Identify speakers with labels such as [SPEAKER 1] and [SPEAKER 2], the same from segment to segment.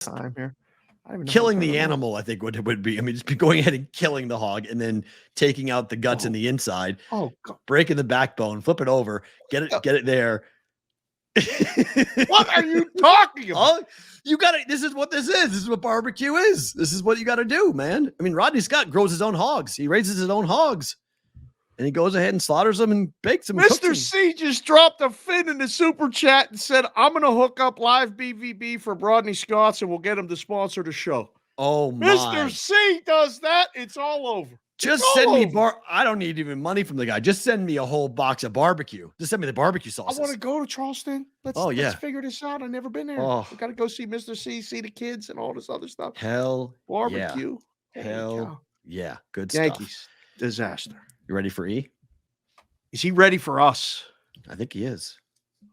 [SPEAKER 1] time here.
[SPEAKER 2] Killing the animal, I think would be. I mean, just be going ahead and killing the hog and then taking out the guts and the inside.
[SPEAKER 1] Oh, God.
[SPEAKER 2] Breaking the backbone, flip it over, get it there.
[SPEAKER 1] What are you talking about?
[SPEAKER 2] Oh, you got it. This is what this is. This is what barbecue is. This is what you got to do, man. I mean, Rodney Scott grows his own hogs. He raises his own hogs. And he goes ahead and slaughters them and bakes them.
[SPEAKER 1] Mr. C just dropped a fin in the super chat and said, I'm going to hook up live BVB for Rodney Scott and we'll get him to sponsor the show.
[SPEAKER 2] Oh, my.
[SPEAKER 1] Mr. C does that. It's all over.
[SPEAKER 2] Just send me I don't need even money from the guy. Just send me a whole box of barbecue. Just send me the barbecue sauce.
[SPEAKER 1] I want to go to Charleston. Let's figure this out. I've never been there. We got to go see Mr. C, see the kids and all this other stuff.
[SPEAKER 2] Hell
[SPEAKER 1] barbecue.
[SPEAKER 2] Yeah. Hell yeah. Good
[SPEAKER 1] Yankees.
[SPEAKER 2] Stuff.
[SPEAKER 1] Disaster.
[SPEAKER 2] You ready for E?
[SPEAKER 1] Is he ready for us?
[SPEAKER 2] I think he is.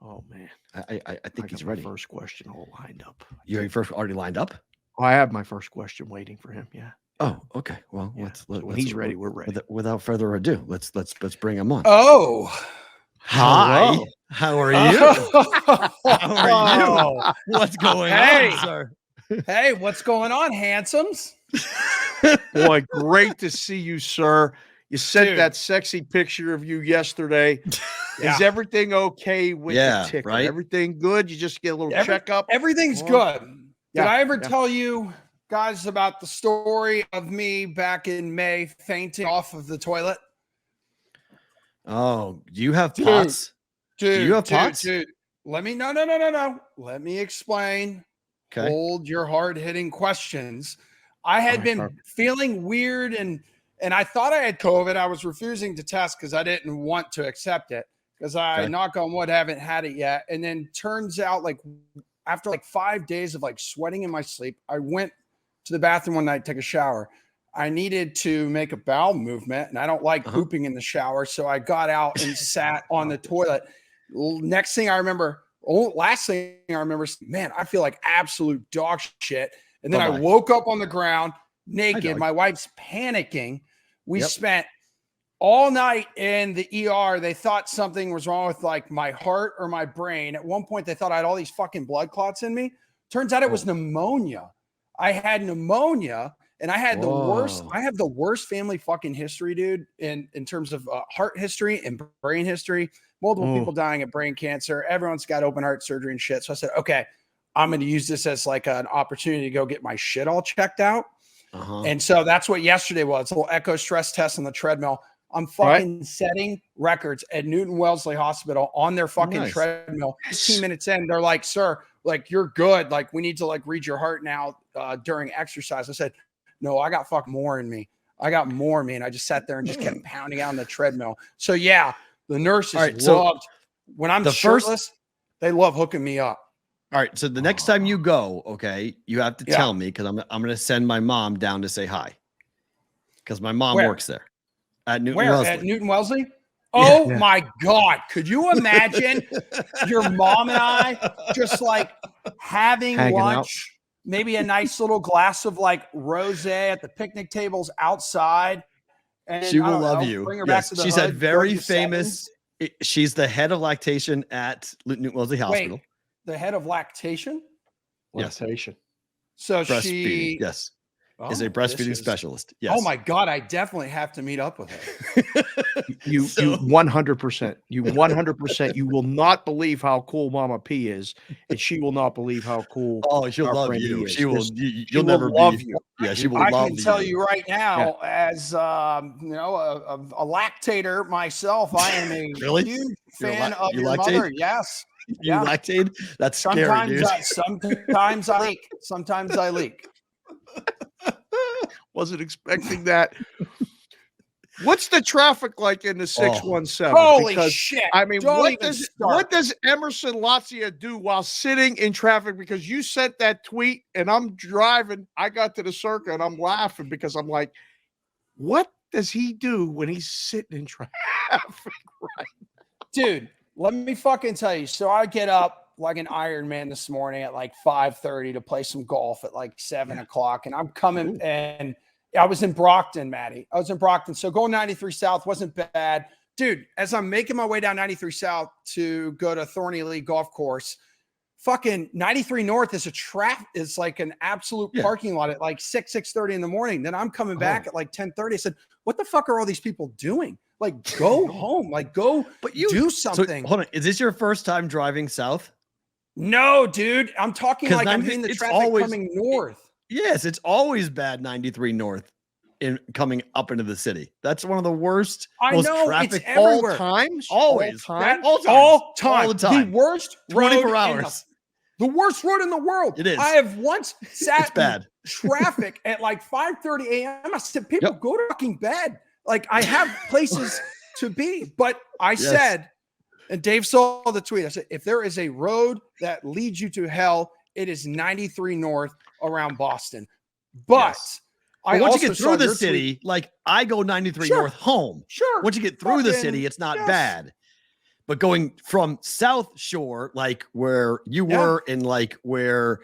[SPEAKER 1] Oh, man.
[SPEAKER 2] I think he's ready.
[SPEAKER 1] First question all lined up.
[SPEAKER 2] You already lined up?
[SPEAKER 1] Oh, I have my first question waiting for him. Yeah.
[SPEAKER 2] Oh, okay. Well,
[SPEAKER 1] when he's ready, we're ready.
[SPEAKER 2] Without further ado, let's bring him on.
[SPEAKER 3] Oh,
[SPEAKER 2] hi.
[SPEAKER 1] Hello.
[SPEAKER 2] How are you? How are you? What's going on, sir?
[SPEAKER 3] Hey, what's going on, handsomes?
[SPEAKER 1] Boy, great to see you, sir. You sent that sexy picture of you yesterday. Is everything okay with the ticker?
[SPEAKER 2] Right?
[SPEAKER 1] Everything good? You just get a little checkup?
[SPEAKER 3] Everything's good. Did I ever tell you guys about the story of me back in May fainting off of the toilet?
[SPEAKER 2] Oh, you have POTS?
[SPEAKER 3] Dude,
[SPEAKER 2] do you have POTS?
[SPEAKER 3] Dude, let me no. Let me explain.
[SPEAKER 2] Okay.
[SPEAKER 3] Hold your hard-hitting questions. I had been feeling weird and I thought I had COVID. I was refusing to test because I didn't want to accept it because I, knock on wood, haven't had it yet. And then turns out, like, after like 5 days of like sweating in my sleep, I went to the bathroom one night to take a shower. I needed to make a bowel movement, and I don't like pooping in the shower. So I got out and sat on the toilet. Last thing I remember, man, I feel like absolute dog shit. And then I woke up on the ground naked. My wife's panicking. We spent all night in the ER. They thought something was wrong with like my heart or my brain. At one point, they thought I had all these fucking blood clots in me. Turns out it was pneumonia. I had pneumonia, and I had the worst. I have the worst family fucking history, dude, in terms of heart history and brain history. Multiple people dying of brain cancer. Everyone's got open heart surgery and shit. So I said, okay, I'm going to use this as like an opportunity to go get my shit all checked out. And so that's what yesterday was. A little echo stress test on the treadmill. I'm fucking setting records at Newton Wellesley Hospital on their fucking treadmill. 15 minutes in, they're like, sir, like, you're good. Like, we need to like read your heart now during exercise. I said, no, I got fucking more in me. I got more in me. And I just sat there and just kept pounding out on the treadmill. So yeah, the nurses loved when I'm shirtless, they love hooking me up.
[SPEAKER 2] All right. So the next time you go, you have to tell me, because I'm going to send my mom down to say hi. Because my mom works there. At Newton Wellesley.
[SPEAKER 3] At Newton Wellesley? Oh my God. Could you imagine your mom and I just like having lunch, maybe a nice little glass of like rosé at the picnic tables outside? And
[SPEAKER 2] she will love you.
[SPEAKER 3] Bring her back to the
[SPEAKER 2] she's a very famous. She's the head of lactation at Newton Wellesley Hospital.
[SPEAKER 3] Wait, the head of lactation?
[SPEAKER 1] Lactation.
[SPEAKER 3] So
[SPEAKER 2] breastfeeding, is a breastfeeding specialist. Yes.
[SPEAKER 3] Oh my God, I definitely have to meet up with her.
[SPEAKER 1] You 100%. You 100%. You will not believe how cool Mama P is, and she will not believe how cool.
[SPEAKER 2] Oh, she'll love you.
[SPEAKER 1] Is.
[SPEAKER 2] She will. You'll never
[SPEAKER 1] love you.
[SPEAKER 2] Yeah, she will.
[SPEAKER 3] I can tell you right now, as a lactator myself, I am a huge fan of your mother. Yes.
[SPEAKER 2] You lactate? That's scary, dude.
[SPEAKER 3] Sometimes I leak. Sometimes I leak.
[SPEAKER 1] Wasn't expecting that. What's the traffic like in the 617?
[SPEAKER 3] Holy shit.
[SPEAKER 1] I mean, what does Emerson Lotzia do while sitting in traffic? Because you sent that tweet and I'm driving. I got to the circle and I'm laughing because I'm like, what does he do when he's sitting in traffic right now?
[SPEAKER 3] Dude, let me fucking tell you. So I get up like an Iron Man this morning at like 5:30 to play some golf at like 7 o'clock. And I'm coming and I was in Brockton, Maddie. I was in Brockton. So going 93 South wasn't bad. Dude, as I'm making my way down 93 South to go to Thorny Lee Golf Course, fucking 93 North is is like an absolute parking lot at like 6:30 in the morning. Then I'm coming back at like 10:30. I said, what the fuck are all these people doing? Like, go home, like go do something.
[SPEAKER 2] So, hold on. Is this your first time driving south?
[SPEAKER 3] No, dude. I'm talking like I'm in the traffic coming north.
[SPEAKER 2] Yes, it's always bad 93 North in coming up into the city. That's one of the worst.
[SPEAKER 3] I know
[SPEAKER 2] traffic
[SPEAKER 3] it's everywhere.
[SPEAKER 2] Always.
[SPEAKER 3] All the time.
[SPEAKER 2] The
[SPEAKER 3] worst
[SPEAKER 2] 24 hours.
[SPEAKER 3] The worst road in the world.
[SPEAKER 2] It is.
[SPEAKER 3] I have once sat
[SPEAKER 2] bad.
[SPEAKER 3] in traffic at like 5:30 a.m. I said, people go to fucking bed. Like, I have places to be. But I said, and Dave saw the tweet, I said, if there is a road that leads you to hell, it is 93 North around Boston. But
[SPEAKER 2] once you get through the city, like I go 93 North home.
[SPEAKER 3] Sure.
[SPEAKER 2] Once you get through the city, it's not bad. But going from South Shore, like where you were and like where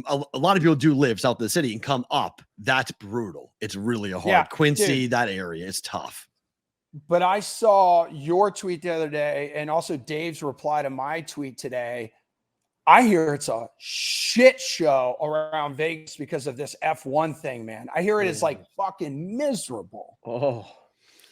[SPEAKER 2] a lot of people do live south of the city and come up, that's brutal. It's really a hard. Quincy, that area is tough.
[SPEAKER 3] But I saw your tweet the other day and also Dave's reply to my tweet today. I hear it's a shit show around Vegas because of this F1 thing, man. I hear it is like fucking miserable.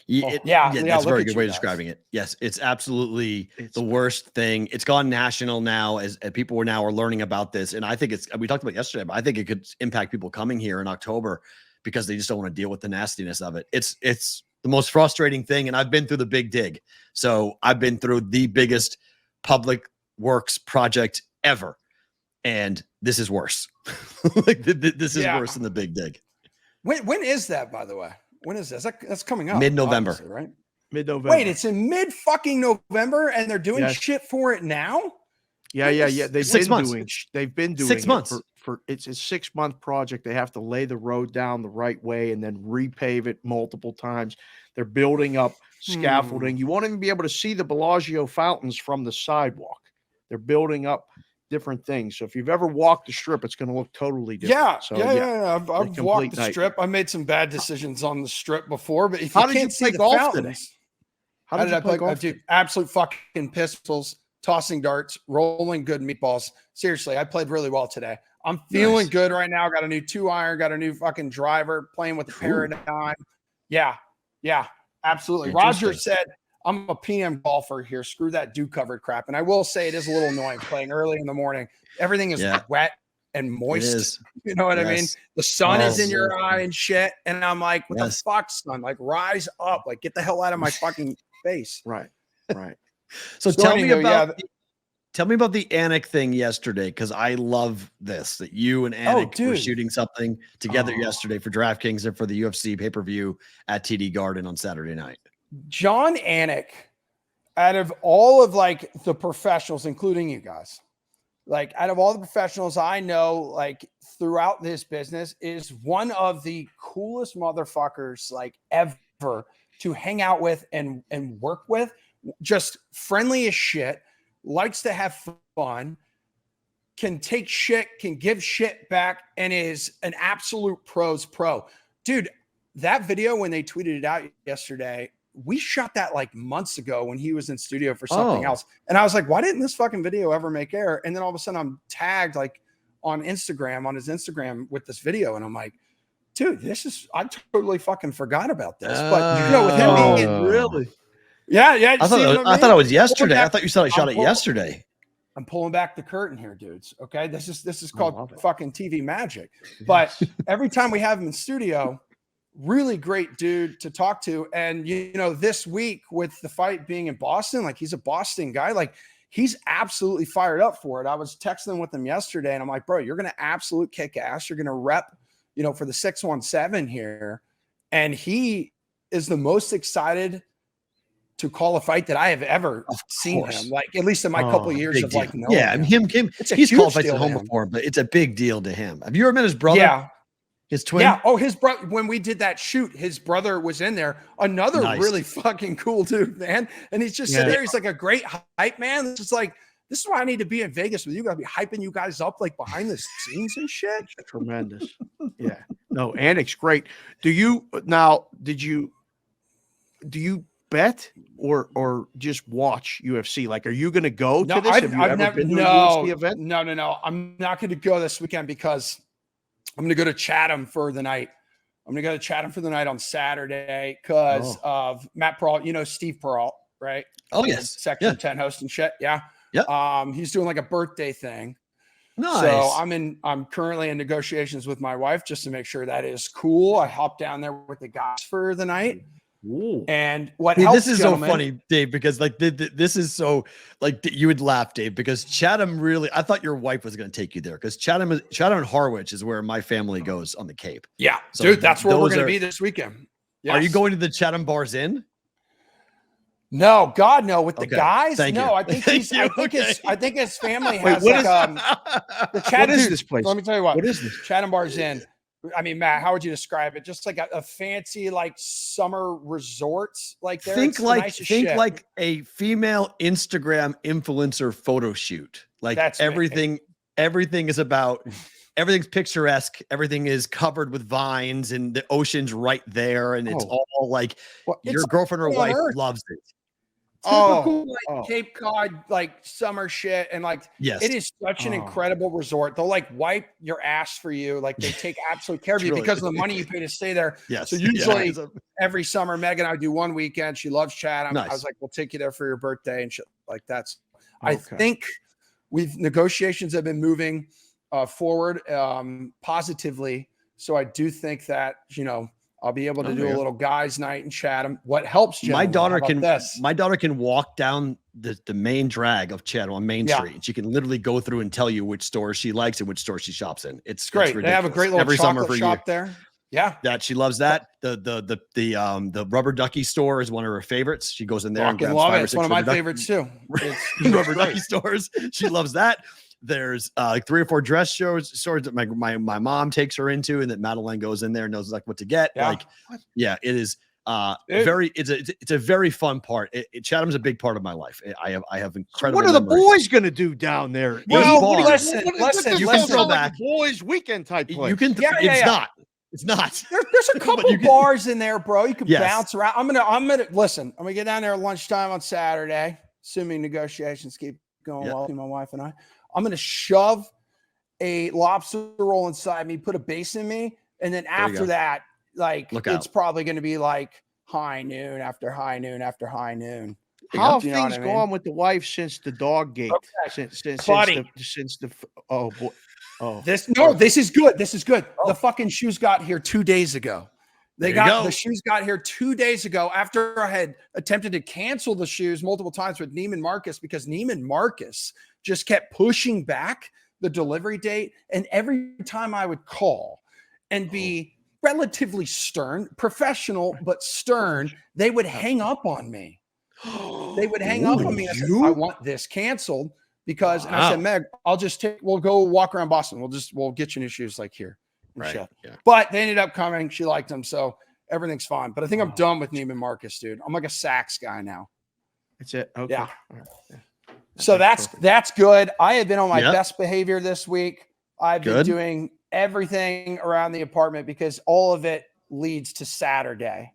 [SPEAKER 2] That's a very good way of describing it. Yes, it's absolutely the worst thing. It's gone national now as people are learning about this. And I think we talked about it yesterday, but I think it could impact people coming here in October because they just don't want to deal with the nastiness of it. It's the most frustrating thing. And I've been through the big dig. So I've been through the biggest public works project ever. And this is worse. This is worse than the big dig.
[SPEAKER 3] When is that, by the way? When is this? That's coming up.
[SPEAKER 2] Mid-November,
[SPEAKER 3] right?
[SPEAKER 1] Mid-November.
[SPEAKER 3] Wait, it's in mid-fucking November, and they're doing shit for it now?
[SPEAKER 1] Yeah. They've been doing
[SPEAKER 2] 6 months.
[SPEAKER 1] For it's a 6-month project. They have to lay the road down the right way and then repave it multiple times. They're building up scaffolding. You won't even be able to see the Bellagio fountains from the sidewalk. They're building up different things. So if you've ever walked the Strip, it's going to look totally different.
[SPEAKER 3] I've walked the Strip. I made some bad decisions on the Strip before, but if you can't see the fountains, how did I play golf? Dude, absolute fucking pistols, tossing darts, rolling good meatballs. Seriously, I played really well today. I'm feeling good right now. Got a new 2-iron, got a new fucking driver, playing with the Paradigm. Yeah, absolutely. Roger said, I'm a PM golfer here. Screw that dew covered crap. And I will say it is a little annoying playing early in the morning. Everything is wet and moist. You know what I mean? The sun is in your eye and shit. And I'm like, what the fuck, son? Like, rise up. Like, get the hell out of my fucking face.
[SPEAKER 1] Right.
[SPEAKER 2] So tell me about the Anik thing yesterday, because I love this, that you and Anik were shooting something together yesterday for DraftKings and for the UFC pay-per-view at TD Garden on Saturday night.
[SPEAKER 3] John Anik, out of all of like the professionals, including you guys, like out of all the professionals I know, like throughout this business, is one of the coolest motherfuckers like ever to hang out with and work with. Just friendly as shit, likes to have fun, can take shit, can give shit back, and is an absolute pro's pro. Dude, that video when they tweeted it out yesterday, we shot that like months ago when he was in studio for something else. And I was like, why didn't this fucking video ever make air? And then all of a sudden I'm tagged like on his Instagram with this video. And I'm like, dude, I totally fucking forgot about this. But you know, with him being really, I
[SPEAKER 2] thought it was yesterday. I thought you said I shot it yesterday.
[SPEAKER 3] I'm pulling back the curtain here, dudes. Okay. This is called fucking TV magic. But every time we have him in studio, really great dude to talk to. And, you know, this week with the fight being in Boston, like he's a Boston guy, like he's absolutely fired up for it. I was texting with him yesterday and I'm like, bro, you're going to absolute kick ass. You're going to rep, you know, for the 617 here. And he is the most excited to call a fight that I have ever seen him, like at least in my couple of years of like knowing
[SPEAKER 2] him. He's called fights at home before, but it's a big deal to him. Have you ever met his brother?
[SPEAKER 3] Yeah.
[SPEAKER 2] His twin?
[SPEAKER 3] Yeah. Oh, his brother, when we did that shoot, his brother was in there. Another really fucking cool dude, man. And he's just sitting there. He's like a great hype man. It's just like, this is why I need to be in Vegas with you. Gotta be hyping you guys up like behind the scenes and shit.
[SPEAKER 1] Tremendous. No, Anik's great. Do you bet or just watch UFC? Like, are you going to go to this?
[SPEAKER 3] Have you ever
[SPEAKER 1] been to a UFC event?
[SPEAKER 3] No. I'm not going to go this weekend because I'm going to go to Chatham for the night. I'm going to go to Chatham for the night on Saturday because of Matt Peralt. You know Steve Peralt, right?
[SPEAKER 2] Oh, yes.
[SPEAKER 3] Section 10 host and shit. Yeah. He's doing like a birthday thing.
[SPEAKER 2] Nice.
[SPEAKER 3] So I'm currently in negotiations with my wife just to make sure that is cool. I hopped down there with the guys for the night.
[SPEAKER 1] Ooh.
[SPEAKER 3] And what helps,
[SPEAKER 2] this is so funny, Dave, because like this is so like you would laugh, Dave, because Chatham really, I thought your wife was going to take you there because Chatham and Harwich is where my family goes on the Cape.
[SPEAKER 3] Yeah,
[SPEAKER 2] so
[SPEAKER 3] dude, that's where we're going to be this weekend.
[SPEAKER 2] Yes. Are you going to the Chatham Bars Inn?
[SPEAKER 3] No, God, no. With the guys,
[SPEAKER 2] Thank
[SPEAKER 3] no.
[SPEAKER 2] you.
[SPEAKER 3] I think I think his family has
[SPEAKER 1] Wait,
[SPEAKER 3] the Chatham.
[SPEAKER 1] What is this place?
[SPEAKER 3] Let me tell you what.
[SPEAKER 1] What is this?
[SPEAKER 3] Chatham Bars Inn. I mean, Matt, how would you describe it? Just like a fancy like summer resorts like there.
[SPEAKER 2] Think like a female Instagram influencer photo shoot. Like that's everything is about everything's picturesque. Everything is covered with vines and the ocean's right there. And it's all like your girlfriend or wife loves it.
[SPEAKER 3] Typical Cape Cod like summer shit, and like it is such an incredible resort. They'll like wipe your ass for you, like they take absolute care of you because of the money you pay to stay there.
[SPEAKER 2] Yes.
[SPEAKER 3] So usually every summer, Megan and I do one weekend. She loves Chatham.
[SPEAKER 2] Nice.
[SPEAKER 3] I was like, we'll take you there for your birthday and shit like that's. I think negotiations have been moving forward positively. So I do think that I'll be able to do a little guys' night in Chatham. What helps,
[SPEAKER 2] my daughter can walk down the main drag of Chatham on Main Street, and she can literally go through and tell you which stores she likes and which stores she shops in. It's
[SPEAKER 3] great.
[SPEAKER 2] It's
[SPEAKER 3] they have a great little
[SPEAKER 2] every summer for
[SPEAKER 3] shop there. Yeah,
[SPEAKER 2] that she loves that. The Rubber Ducky store is one of her favorites. She goes in there and grabs 5 or 6.
[SPEAKER 3] It's one of my favorites too. It's
[SPEAKER 2] Rubber Ducky stores. She loves that. There's like 3 or 4 dress stores that my mom takes her into, and that Madeline goes in there and knows like what to get.
[SPEAKER 3] Yeah.
[SPEAKER 2] It is it's a very fun part. Chatham's a big part of my life. I have incredible.
[SPEAKER 1] What are the boys going to do down there?
[SPEAKER 3] Well, listen.
[SPEAKER 2] You can throw back
[SPEAKER 1] boys weekend type place.
[SPEAKER 2] You can. It's not.
[SPEAKER 3] There's a couple bars in there, bro. You can bounce around. I'm gonna listen. I'm gonna get down there at lunchtime on Saturday, assuming negotiations keep going well with my wife and I. I'm going to shove a lobster roll inside me, put a base in me. And then after that, it's probably going to be like high noon after high noon after high noon.
[SPEAKER 1] How have things gone with the wife since the dog gate?
[SPEAKER 3] Okay.
[SPEAKER 1] This
[SPEAKER 3] is good. This is good. The fucking shoes got here 2 days ago. The shoes got here 2 days ago after I had attempted to cancel the shoes multiple times with Neiman Marcus because Neiman Marcus just kept pushing back the delivery date. And every time I would call and be relatively stern, professional, but stern, they would hang up on me. They would hang up on me. I said, I want this canceled because, and I said, Meg, we'll go walk around Boston. We'll get you new shoes like here.
[SPEAKER 2] Right. Yeah.
[SPEAKER 3] But they ended up coming. She liked them. So everything's fine. But I think I'm done with Neiman Marcus, dude. I'm like a Saks guy now.
[SPEAKER 1] That's it. Okay.
[SPEAKER 3] Yeah. So that's good. I have been on my best behavior this week. I've been doing everything around the apartment because all of it leads to Saturday.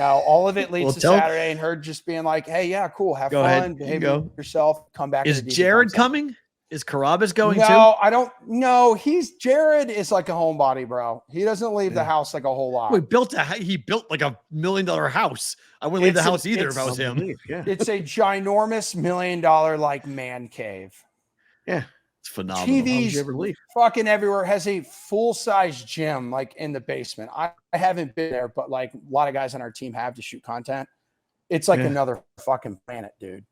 [SPEAKER 3] All of it leads to Saturday, and her just being like, "Hey, yeah, cool, have fun, behave yourself, come back."
[SPEAKER 2] Is Jared coming? Is Carabas going too?
[SPEAKER 3] No, I don't know. Jared is like a homebody, bro. He doesn't leave the house like a whole lot.
[SPEAKER 2] He built like $1 million house. I wouldn't leave the house either if I was him.
[SPEAKER 1] Yeah.
[SPEAKER 3] It's a ginormous $1 million like man cave.
[SPEAKER 1] Yeah.
[SPEAKER 2] It's phenomenal.
[SPEAKER 3] TVs fucking everywhere. Has a full-size gym like in the basement. I haven't been there, but like a lot of guys on our team have to shoot content. It's like another fucking planet, dude.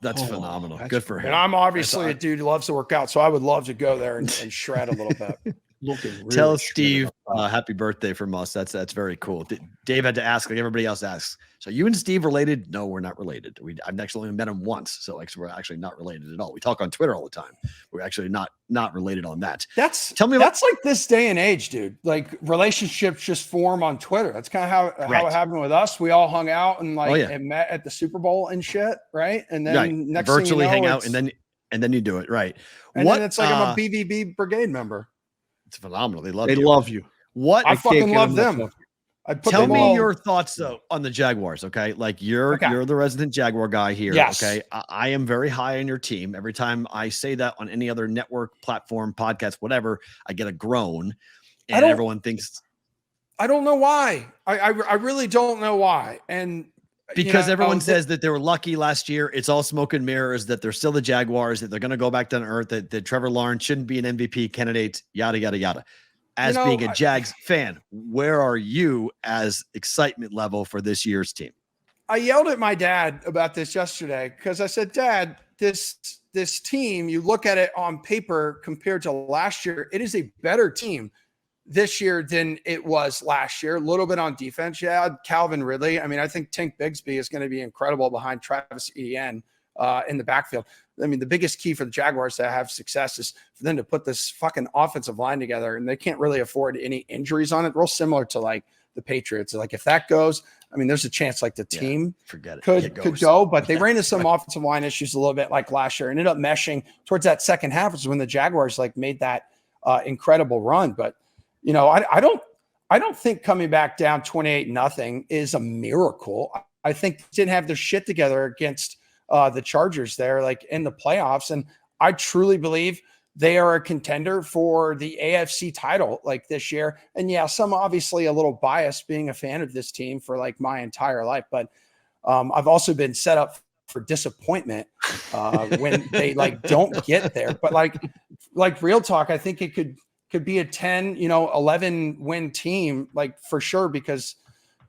[SPEAKER 2] That's phenomenal. Good for him.
[SPEAKER 3] And I'm obviously a dude who loves to work out, so I would love to go there and shred a little bit.
[SPEAKER 2] Tell Steve happy birthday from us. That's very cool. Dave had to ask, like everybody else asks. So you and Steve related? No, we're not related. I've actually only met him once, so we're actually not related at all. We talk on Twitter all the time. We're actually not related on that.
[SPEAKER 3] That's like this day and age, dude. Like relationships just form on Twitter. That's kind of how it happened with us. We all hung out and and met at the Super Bowl and shit, right? And then next
[SPEAKER 2] virtually
[SPEAKER 3] thing you know,
[SPEAKER 2] hang out and then you do it, right?
[SPEAKER 3] And then it's like I'm a BVB brigade member.
[SPEAKER 2] It's phenomenal. They love you.
[SPEAKER 1] you.
[SPEAKER 3] I fucking love them.
[SPEAKER 2] Tell me your thoughts though on the Jaguars. Okay. Like you're the resident Jaguar guy here.
[SPEAKER 3] Yes.
[SPEAKER 2] Okay. I am very high on your team. Every time I say that on any other network, platform, podcast, whatever, I get a groan and everyone thinks.
[SPEAKER 3] I don't know why. I really don't know why. And
[SPEAKER 2] because everyone says that they were lucky last year. It's all smoke and mirrors, that they're still the Jaguars, that they're going to go back down to earth, that Trevor Lawrence shouldn't be an MVP candidate, yada, yada, yada. As being a Jags fan, where are you as excitement level for this year's team?
[SPEAKER 3] I yelled at my dad about this yesterday because I said, Dad, this team, you look at it on paper compared to last year, it is a better team this year than it was last year. A little bit on defense. Yeah, Calvin Ridley. I mean, I think Tank Bigsby is going to be incredible behind Travis Etienne in the backfield. I mean, the biggest key for the Jaguars to have success is for them to put this fucking offensive line together, and they can't really afford any injuries on it. Real similar to like the Patriots. Like if that goes, I mean, there's a chance like the team could go, but they ran into some offensive line issues a little bit like last year. Ended up meshing towards that second half is when the Jaguars like made that incredible run. But I don't think coming back down 28-0 is a miracle. I think they didn't have their shit together against the Chargers there, like in the playoffs. And I truly believe they are a contender for the AFC title like this year. And yeah, some obviously a little biased being a fan of this team for like my entire life, but I've also been set up for disappointment when they like don't get there. But like real talk, I think it could be a 10, 11 win team, like for sure, because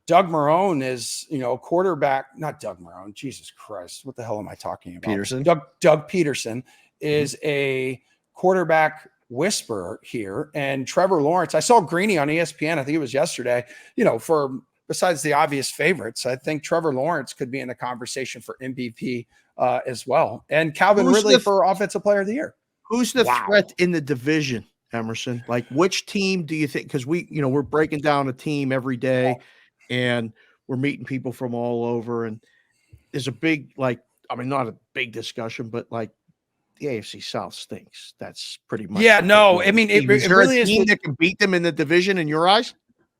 [SPEAKER 3] Doug Marrone is, quarterback, not Doug Marrone. Jesus Christ. What the hell am I talking about?
[SPEAKER 2] Peterson.
[SPEAKER 3] Doug Peterson is a quarterback whisperer here. And Trevor Lawrence, I saw Greeny on ESPN. I think it was yesterday, for besides the obvious favorites, I think Trevor Lawrence could be in the conversation for MVP as well. And Calvin Ridley for Offensive Player of the Year.
[SPEAKER 1] Who's the threat in the division, Emerson? Like which team do you think? Because we're breaking down a team every day. And we're meeting people from all over, and there's a big, not a big discussion, but like the AFC South stinks. That's pretty much.
[SPEAKER 3] Yeah, no, I mean, it really is.
[SPEAKER 1] A team that can beat them in the division in your eyes?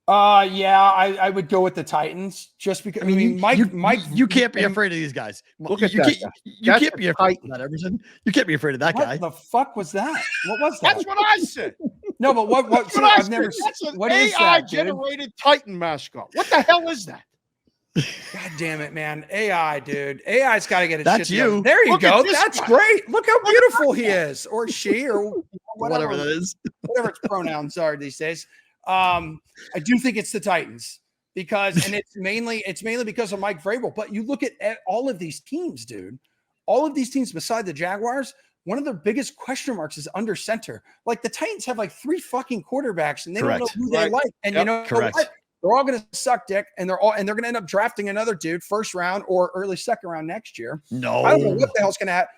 [SPEAKER 3] Yeah, I would go with the Titans just because. I mean, Mike,
[SPEAKER 2] you can't be afraid of these guys.
[SPEAKER 1] Look at that.
[SPEAKER 2] You can't be afraid of that, Emerson. You can't be afraid of that guy.
[SPEAKER 3] What the fuck was that? What was that?
[SPEAKER 1] That's what I said.
[SPEAKER 3] No, but what? So I've never.
[SPEAKER 1] That's an
[SPEAKER 3] what
[SPEAKER 1] AI
[SPEAKER 3] is that,
[SPEAKER 1] generated Titan mascot. What the hell is that?
[SPEAKER 3] God damn it, man! AI, dude. AI's got to get it.
[SPEAKER 2] That's
[SPEAKER 3] shit
[SPEAKER 2] you.
[SPEAKER 3] Together. There you
[SPEAKER 1] Look
[SPEAKER 3] go.
[SPEAKER 1] at this
[SPEAKER 3] That's
[SPEAKER 1] guy.
[SPEAKER 3] great. Look how beautiful he is, or she, or
[SPEAKER 2] whatever that is.
[SPEAKER 3] Whatever its pronouns are these days. I do think it's the Titans and it's mainly because of Mike Vrabel. But you look at all of these teams, dude. All of these teams beside the Jaguars. One of their biggest question marks is under center. Like the Titans have like 3 fucking quarterbacks, and they don't know who they like. And
[SPEAKER 2] Correct.
[SPEAKER 3] What? They're all going to suck dick, and they're going to end up drafting another dude first round or early second round next year.
[SPEAKER 2] No,
[SPEAKER 3] I don't know what the hell's going to happen,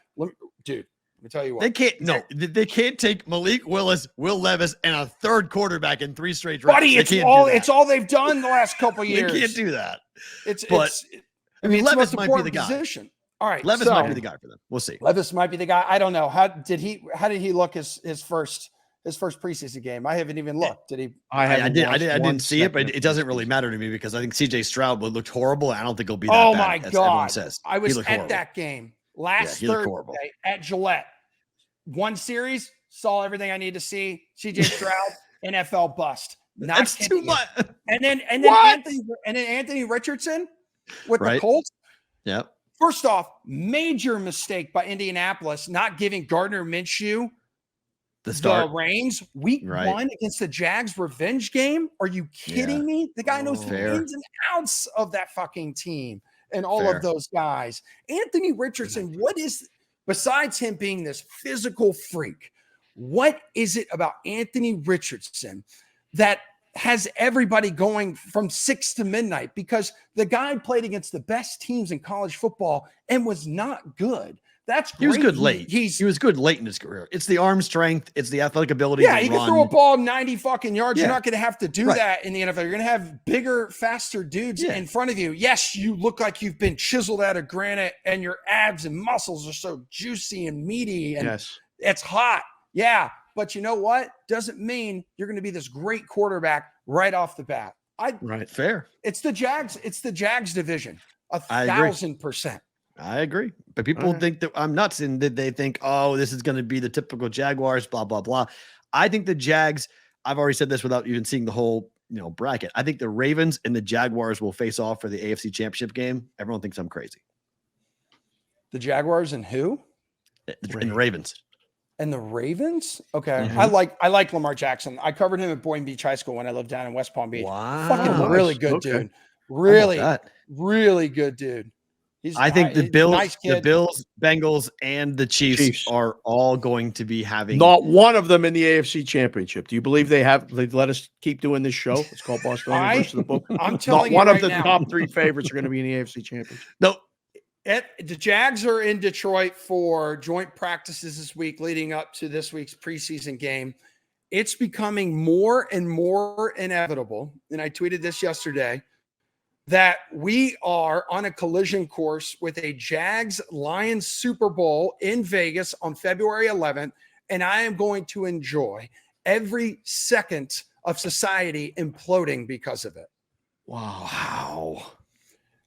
[SPEAKER 3] dude. Let me tell you what.
[SPEAKER 2] They can't. No, they can't take Malik Willis, Will Levis, and a third quarterback in 3 straight drafts.
[SPEAKER 3] Buddy, it's all they've done the last couple of years.
[SPEAKER 2] They can't do that.
[SPEAKER 3] I mean,
[SPEAKER 2] Levis might be the guy.
[SPEAKER 3] Position. All right,
[SPEAKER 2] Levis might be the guy for them. We'll see.
[SPEAKER 3] Levis might be the guy. I don't know. How did he look his first preseason game? I haven't even looked. Did he?
[SPEAKER 2] I didn't see it, but it doesn't really matter to me because I think CJ Stroud looked horrible. I don't think he'll be that
[SPEAKER 3] bad. Oh
[SPEAKER 2] my
[SPEAKER 3] God!
[SPEAKER 2] Everyone says.
[SPEAKER 3] I was at that game last Thursday at Gillette. One series, saw everything I need to see. CJ Stroud, NFL bust.
[SPEAKER 2] That's too much.
[SPEAKER 3] And then Anthony Richardson with the Colts.
[SPEAKER 2] Yep.
[SPEAKER 3] First off, major mistake by Indianapolis not giving Gardner Minshew the reins week 1 against the Jags revenge game. Are you kidding me? The guy knows the ins and outs of that fucking team and all of those guys. Anthony Richardson, what is, besides him being this physical freak, what is it about Anthony Richardson that has everybody going from 6 to midnight? Because the guy played against the best teams in college football and was not good. That's great.
[SPEAKER 2] He was good late. He was good late in his career. It's the arm strength. It's the athletic ability.
[SPEAKER 3] Yeah, he can throw a ball 90 fucking yards.
[SPEAKER 2] Yeah.
[SPEAKER 3] You're not going to have to do that in the NFL. You're going to have bigger, faster dudes in front of you. Yes, you look like you've been chiseled out of granite and your abs and muscles are so juicy and meaty and it's hot. Yeah, but you know what? Doesn't mean you're going to be this great quarterback right off the bat.
[SPEAKER 1] Right.
[SPEAKER 2] Fair.
[SPEAKER 3] It's the Jags. It's the Jags division. 1,000%.
[SPEAKER 2] I agree. But people think that I'm nuts and that they think, oh, this is going to be the typical Jaguars, blah, blah, blah. I think the Jags, I've already said this without even seeing the whole, bracket. I think the Ravens and the Jaguars will face off for the AFC Championship game. Everyone thinks I'm crazy.
[SPEAKER 3] The Jaguars and who?
[SPEAKER 2] And the Ravens.
[SPEAKER 3] And the Ravens? Okay. Mm-hmm. I like Lamar Jackson. I covered him at Boynton Beach High School when I lived down in West Palm Beach.
[SPEAKER 2] Wow.
[SPEAKER 3] Fucking really good dude. Really good dude.
[SPEAKER 2] I think the Bills, Bengals, and the Chiefs are all going to be having
[SPEAKER 1] not one of them in the AFC Championship. Do you believe they've let us keep doing this show? It's called Boston versus the Book.
[SPEAKER 3] I'm telling
[SPEAKER 1] not
[SPEAKER 3] you,
[SPEAKER 1] one of the top 3 favorites are going to be in the AFC Championship.
[SPEAKER 2] No.
[SPEAKER 3] The Jags are in Detroit for joint practices this week, leading up to this week's preseason game. It's becoming more and more inevitable, and I tweeted this yesterday, that we are on a collision course with a Jags-Lions Super Bowl in Vegas on February 11th, and I am going to enjoy every second of society imploding because of it.
[SPEAKER 1] Wow.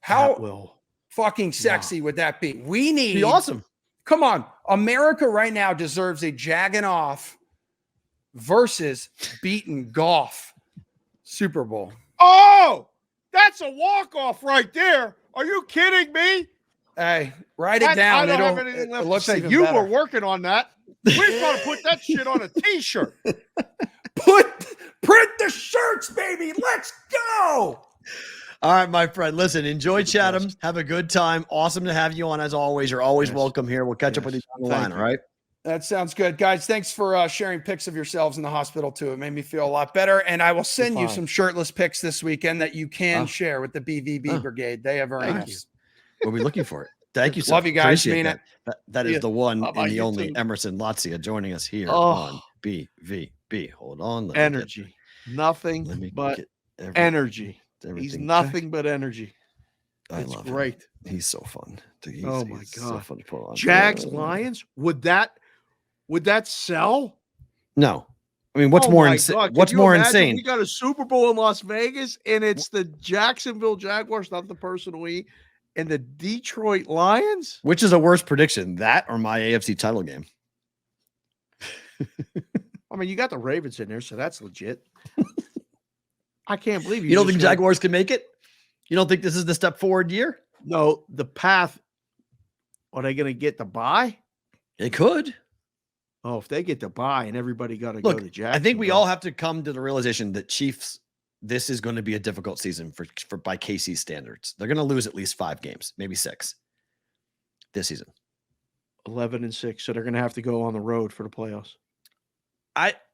[SPEAKER 3] How fucking sexy would that be? We need...
[SPEAKER 2] Be awesome.
[SPEAKER 3] Come on. America right now deserves a jagging off versus beaten golf Super Bowl.
[SPEAKER 1] Oh! That's a walk-off right there. Are you kidding me?
[SPEAKER 3] Hey, write it down.
[SPEAKER 1] I don't have anything left to say. You were working on that. We've got to put that shit on a T-shirt.
[SPEAKER 3] Print the shirts, baby. Let's go.
[SPEAKER 2] All right, my friend. Listen, enjoy Chatham. Have a good time. Awesome to have you on as always. You're always welcome here. We'll catch up with you down the line, all right?
[SPEAKER 3] That sounds good. Guys, thanks for sharing pics of yourselves in the hospital, too. It made me feel a lot better. And I will send you some shirtless pics this weekend that you can share with the BVB Brigade. They have earned us.
[SPEAKER 2] We'll be looking for it. Thank you, sir.
[SPEAKER 3] Love you guys. Mean
[SPEAKER 2] it. That is the one and the only Emerson Lotzia joining us here on BVB. Hold on.
[SPEAKER 1] Energy. Nothing but energy. He's nothing but energy.
[SPEAKER 2] I love great. Him. He's so fun. He's
[SPEAKER 1] my God.
[SPEAKER 2] So fun to put on.
[SPEAKER 1] Jags, Lions? Would that sell?
[SPEAKER 2] No. I mean, what's more insane? What's more insane?
[SPEAKER 1] We got a Super Bowl in Las Vegas, and it's the Jacksonville Jaguars, not the person we, and the Detroit Lions.
[SPEAKER 2] Which is a worse prediction, that or my AFC title game?
[SPEAKER 1] I mean, you got the Ravens in there, so that's legit. I can't believe
[SPEAKER 2] you don't think Jaguars can make it? You don't think this is the step forward year?
[SPEAKER 1] No, the path. Are they going to get the bye?
[SPEAKER 2] They could.
[SPEAKER 1] Oh, if they get the bye and everybody got to go to Jacksonville.
[SPEAKER 2] I think we all have to come to the realization that Chiefs, this is going to be a difficult season for by KC standards. They're going to lose at least 5 games, maybe 6 this season.
[SPEAKER 1] 11-6, so they're going to have to go on the road for the playoffs.